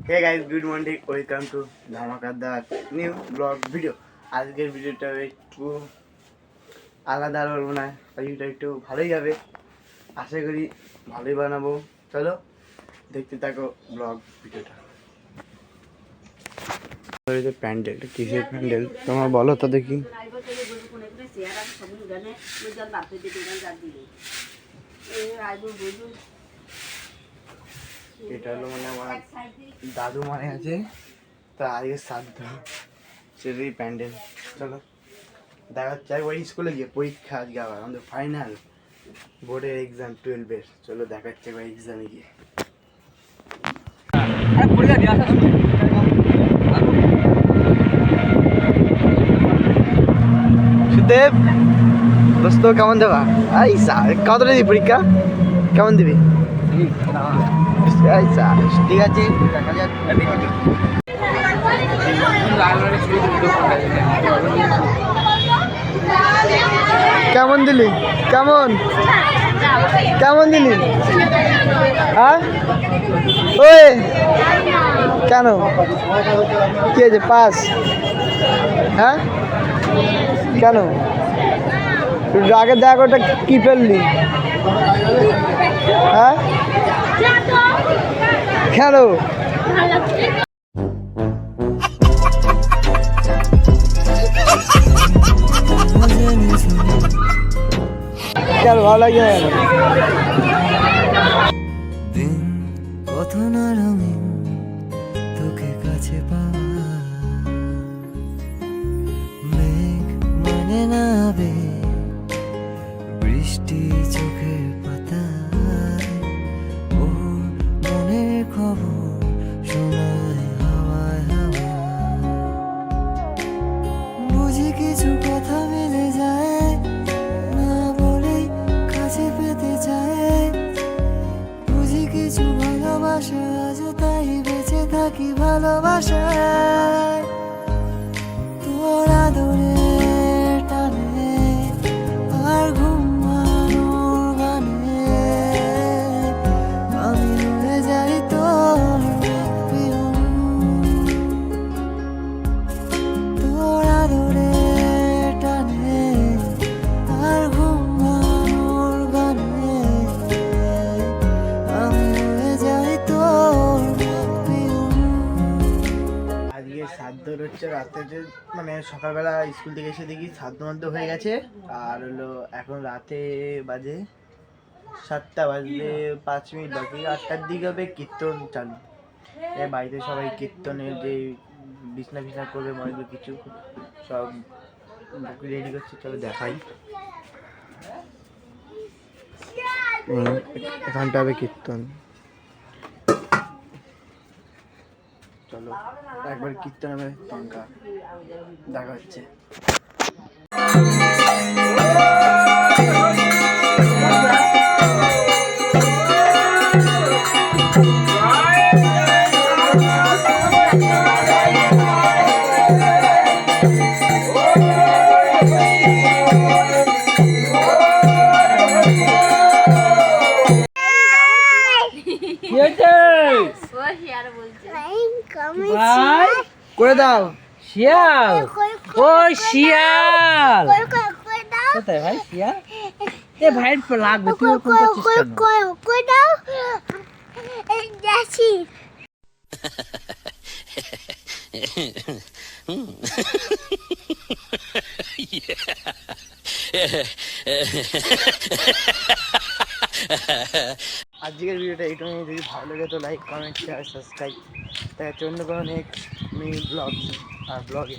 Hey guys, good morning, welcome to ধামাকাদার new blog video. আজকের ভিডিওটা একটু আলাদা বলবো না, ভিডিওটা একটু ভালোই যাবে, আশা করি ভালোই বানাবো। চলো দেখতে থাকো ব্লগ ভিডিওটা। প্যান্ডেল কিসের প্যান্ডেল তোমার বলো তো দেখি। এটা হলো মানে আমার দাদু মানে আছে, তা আজকে শ্রাদ্ধ, সেটাই প্যান্ডেল। চলো দেখা হচ্ছে একবার স্কুলে গিয়ে, পরীক্ষা আজকে আবার আমাদের ফাইনাল বোর্ডের এক্সাম 12-এর। চলো দেখা হচ্ছে একবার এক্সামে গিয়ে। সুদেব দোস্ত কেমন দেবা? কতটা দিবি পরীক্ষা? কেমন দিবি? ঠিক আছে, কেমন দিলি? কেমন কেমন দিলি? হ্যাঁ ওই কেন কি আছে? পাস? হ্যাঁ কেন? আগে দেখ ওটা কি ফেললি? হ্যাঁ কেন? কেন ভালো লাগে? দিন কত না রঙিন তোকে কাছে পাওয়া, মেঘ মানে না বে বৃষ্টি চোখের পাতায়, ও মনের খবর শোনায় হাওয়ায় হাওয়ায়, বুঝি কিছু কথা মিলে যায় না বলেই কাছে পেতে চায়, বুঝি কিছু ভালোবাসা আজ তাই বেঁচে থাকি ভালোবাসায়, তোর আদরের টানে আর ঘুমানোর গানে আমি উড়ে যাই তোর প্রিয়ম, তোর আদরের টানে আর ঘুমানোর গানে আমি উড়ে যাই তোর প্রিয়ম। আজকে শ্রাদ্ধ হচ্ছে রাতে, মানে সকালবেলা স্কুল থেকে এসে দেখি শ্রাদ্ধ মধ্য হয়ে গেছে। আর হলো এখন রাতে বাজে 7টা, বাজলে 5 মিনিট বাকি, 8টার দিকে হবে কীর্তন চালু। বাড়িতে সবাই কীর্তনের যে বিছনা বিছনা করবে, মনে কিছু সব রেডি করছে। চলো দেখাই, এখানটা হবে কীর্তন। চলো একবার কীর্তন হবে, তঙ্কা দেখা হচ্ছে। করে দাও শিয়াল, ওই শিয়াল কোথায় ভাই? শিয়াল এ ভাই লাগবে, তুই ওরকম করছিস কেন? আজকের ভিডিওটা এইটুকু। যদি ভালো লাগে তো লাইক, কমেন্ট, শেয়ার, সাবস্ক্রাইব। দেখা হচ্ছে অন্য কোনো নেক্সট ব্লগে।